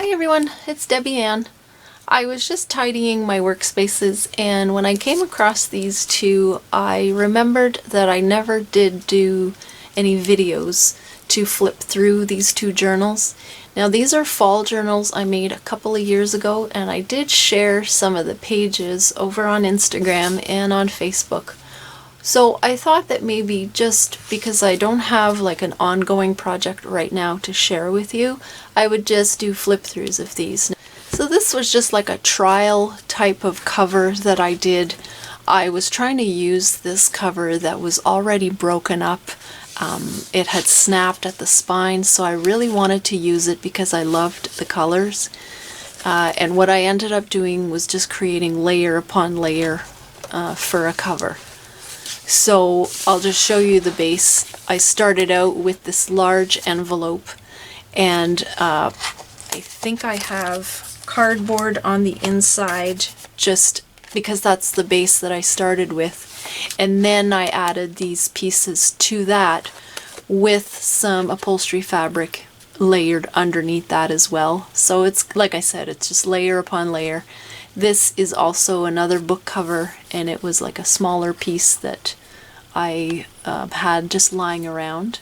Hi everyone, it's Debbie Ann. I was just tidying my workspaces, and when I came across these two, I remembered that I never did do any videos to flip through these two journals. Now these are fall journals I made a couple of years ago, and I did share some of the pages over on Instagram and on Facebook. So I thought that maybe just because I don't have like an ongoing project right now to share with you, I would just do flip throughs of these. So this was just like a trial type of cover that I did. I was trying to use this cover that was already broken up. It had snapped at the spine, so I really wanted to use it because I loved the colors. And what I ended up doing was just creating layer upon layer for a cover. So I'll just show you the base. I started out with this large envelope, and I think I have cardboard on the inside just because that's the base that I started with. And then I added these pieces to that with some upholstery fabric layered underneath that as well. So it's, like I said, it's just layer upon layer. This is also another book cover, and it was like a smaller piece that I had just lying around.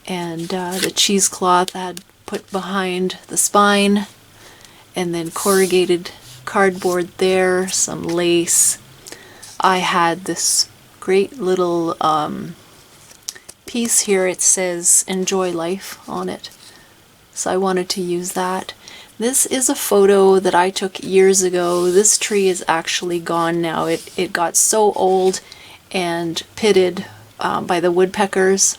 And the cheesecloth I had put behind the spine, and then corrugated cardboard there, some lace. I had this great little piece here. It says "Enjoy Life" on it, so I wanted to use that. This is a photo that I took years ago. This tree is actually gone now. It got so old and pitted by the woodpeckers.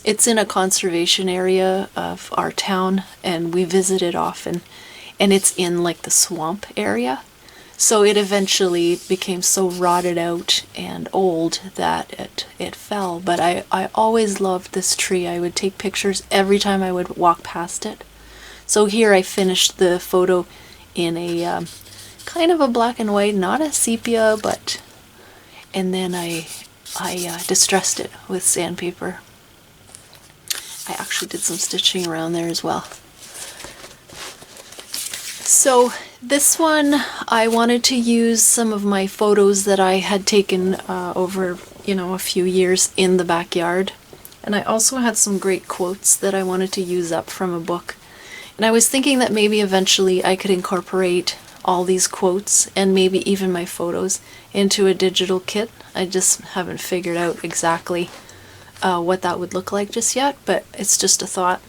It's in a conservation area of our town, and we visit it often, and it's in like the swamp area. So it eventually became so rotted out and old that it fell. But I always loved this tree. I would take pictures every time I would walk past it. So here I finished the photo in a kind of a black and white, not a sepia, but, and then I distressed it with sandpaper. I actually did some stitching around there as well. So this one, I wanted to use some of my photos that I had taken over, a few years in the backyard. And I also had some great quotes that I wanted to use up from a book. And I was thinking that maybe eventually I could incorporate all these quotes and maybe even my photos into a digital kit. I just haven't figured out exactly what that would look like just yet, but it's just a thought.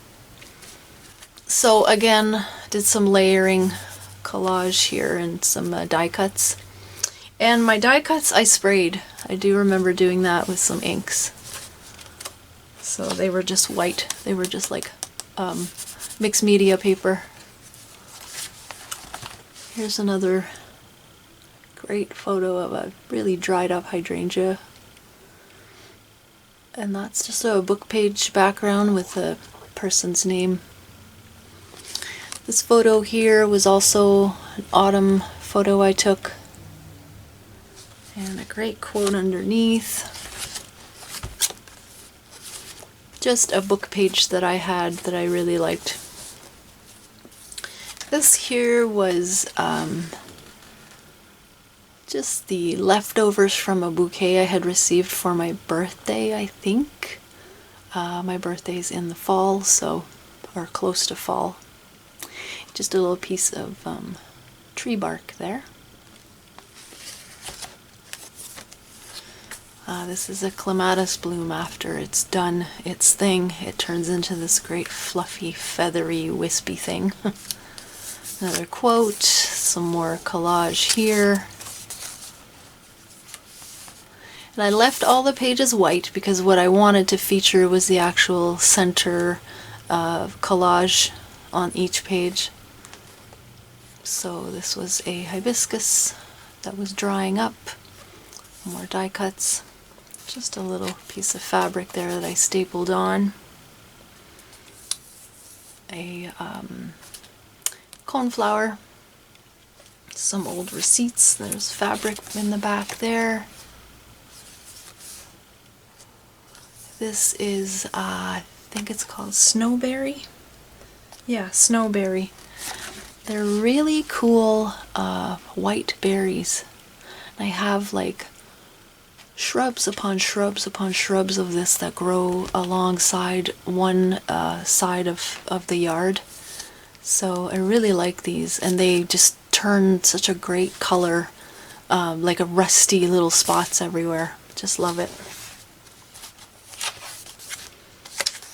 So again, did some layering collage here and some die cuts. And my die cuts I sprayed. I do remember doing that with some inks. So they were just white. They were just like mixed media paper. Here's another great photo of a really dried up hydrangea. And that's just a book page background with a person's name. This photo here was also an autumn photo I took. And a great quote underneath. Just a book page that I had that I really liked. This here was just the leftovers from a bouquet I had received for my birthday, I think. My birthday's in the fall, so, or close to fall. Just a little piece of tree bark there. This is a clematis bloom. After it's done its thing, it turns into this great fluffy, feathery, wispy thing. Another quote, some more collage here. And I left all the pages white because what I wanted to feature was the actual center collage on each page. So this was a hibiscus that was drying up. More die cuts. Just a little piece of fabric there that I stapled on. A coneflower. Some old receipts. There's fabric in the back there. This is, I think it's called Snowberry. Yeah, snowberry. They're really cool white berries. I have like shrubs upon shrubs upon shrubs of this that grow alongside one side of the yard. So I really like these, and they just turn such a great color, like a rusty little spots everywhere. Just love it.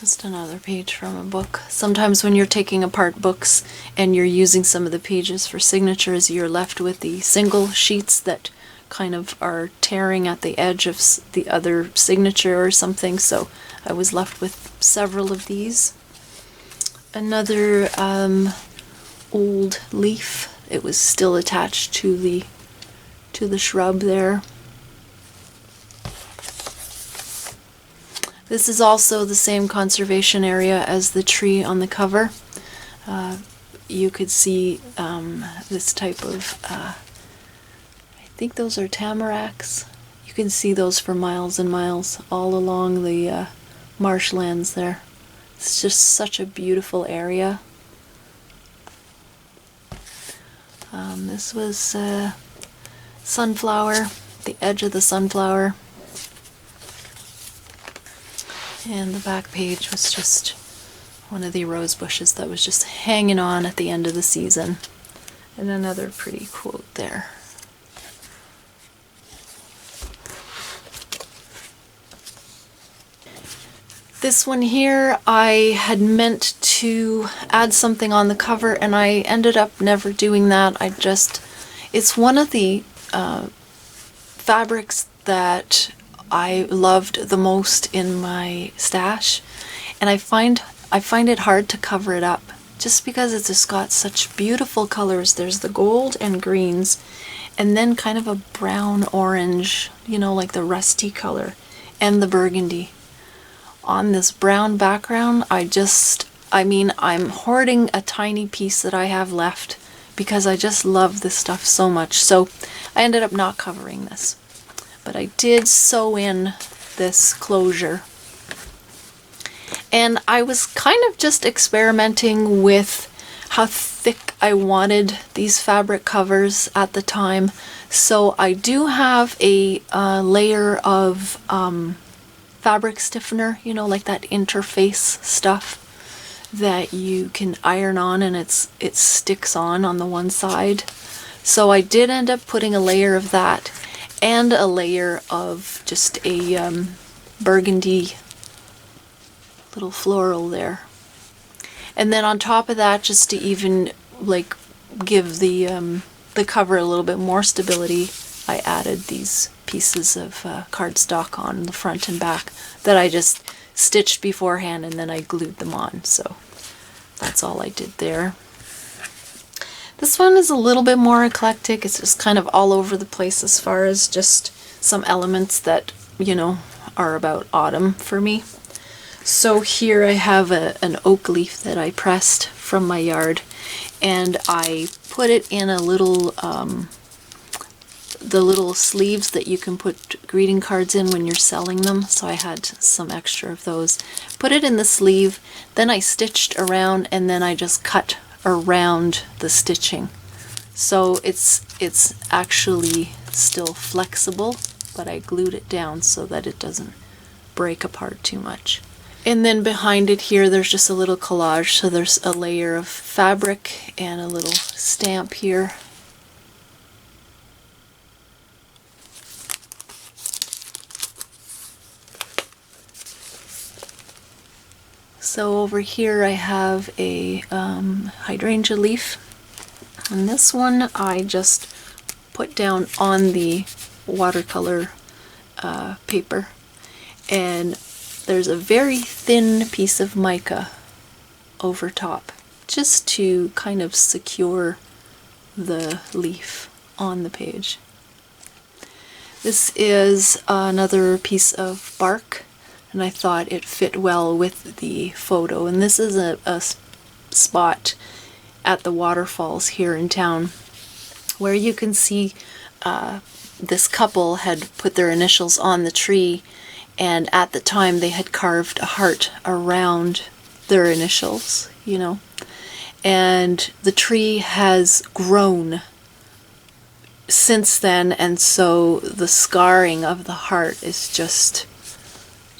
Just another page from a book. Sometimes when you're taking apart books and you're using some of the pages for signatures, you're left with the single sheets that kind of are tearing at the edge of the other signature or something, so I was left with several of these. Another old leaf. It was still attached to the shrub there. This is also the same conservation area as the tree on the cover. You could see this type of, I think those are tamaracks. You can see those for miles and miles all along the marshlands there. It's just such a beautiful area. This was sunflower, the edge of the sunflower. And the back page was just one of the rose bushes that was just hanging on at the end of the season. And another pretty quote there. This one here, I had meant to add something on the cover, and I ended up never doing that. It's one of the fabrics that I loved the most in my stash, and I find it hard to cover it up just because it's just got such beautiful colors. There's the gold and greens, and then kind of a brown orange, you know, like the rusty color, and the burgundy. On this brown background, I'm hoarding a tiny piece that I have left because I just love this stuff so much. So I ended up not covering this. But I did sew in this closure. And I was kind of just experimenting with how thick I wanted these fabric covers at the time. So I do have a layer of fabric stiffener, you know, like that interface stuff that you can iron on, and it sticks on the one side. So I did end up putting a layer of that and a layer of just a burgundy little floral there. And then on top of that, just to even like give the cover a little bit more stability, I added these pieces of cardstock on the front and back that I just stitched beforehand, and then I glued them on. So that's all I did there. This one is a little bit more eclectic. It's just kind of all over the place as far as just some elements that, you know, are about autumn for me. So here I have an oak leaf that I pressed from my yard, and I put it in a little the little sleeves that you can put greeting cards in when you're selling them. So I had some extra of those. Put it in the sleeve, then I stitched around, and then I just cut around the stitching. So it's actually still flexible, but I glued it down so that it doesn't break apart too much. And then behind it here, there's just a little collage. So there's a layer of fabric and a little stamp here. So over here I have a hydrangea leaf, and this one I just put down on the watercolor paper, and there's a very thin piece of mica over top just to kind of secure the leaf on the page. This is another piece of bark, and I thought it fit well with the photo. And this is a spot at the waterfalls here in town where you can see this couple had put their initials on the tree, and at the time they had carved a heart around their initials, you know. and the tree has grown since then, and so the scarring of the heart is just,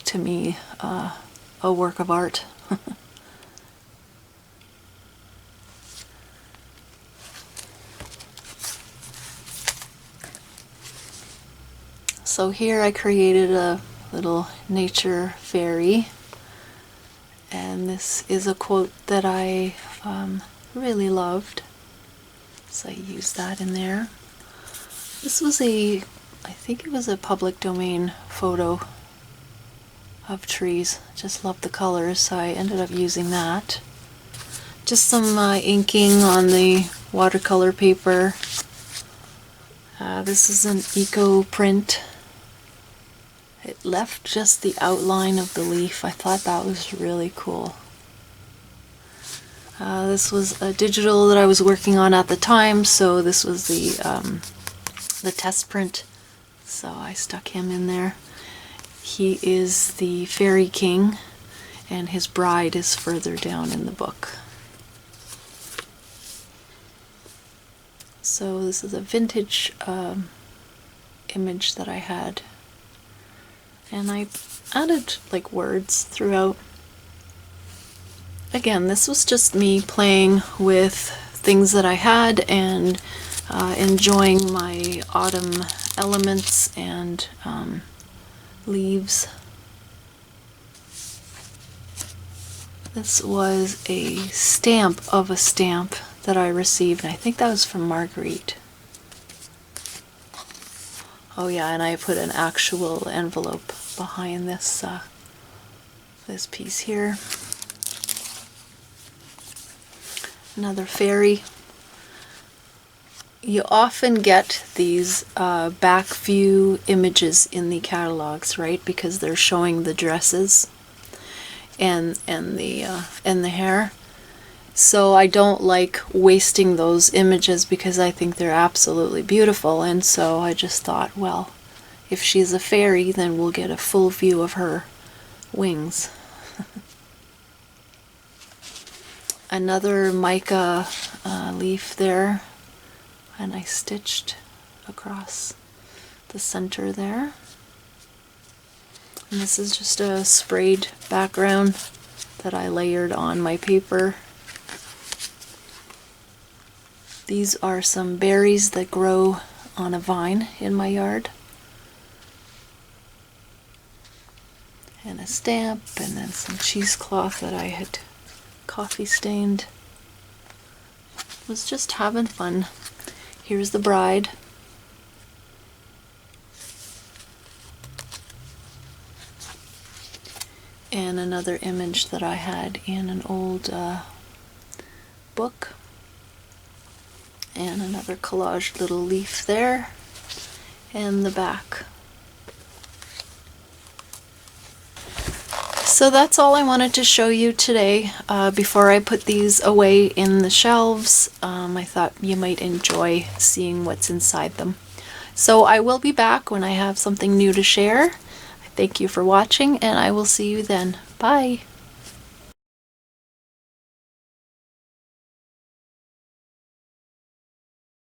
to me, a work of art. So here I created a little nature fairy, and this is a quote that I really loved, so I used that in there. This was I think it was a public domain photo of trees. Just loved the colors, so I ended up using that. Just some inking on the watercolor paper. This is an eco print. It left just the outline of the leaf. I thought that was really cool. This was a digital that I was working on at the time, so this was the test print, so I stuck him in there. He is the fairy king, and his bride is further down in the book. So this is a vintage image that I had, and I added like words throughout. Again, this was just me playing with things that I had and enjoying my autumn elements and leaves. This was a stamp of a stamp that I received, and I think that was from Marguerite. Oh yeah, and I put an actual envelope behind this this piece here. Another fairy. You often get these back view images in the catalogs, right? Because they're showing the dresses and the hair. So I don't like wasting those images because I think they're absolutely beautiful, and so I just thought, well, if she's a fairy, then we'll get a full view of her wings. Another mica leaf there, and I stitched across the center there. And this is just a sprayed background that I layered on my paper. These are some berries that grow on a vine in my yard. And a stamp, and then some cheesecloth that I had coffee stained. Was just having fun. Here's the bride. And another image that I had in an old book. And another collaged little leaf there. And the back. So that's all I wanted to show you today. Before I put these away in the shelves, I thought you might enjoy seeing what's inside them. So I will be back when I have something new to share. Thank you for watching, and I will see you then. Bye!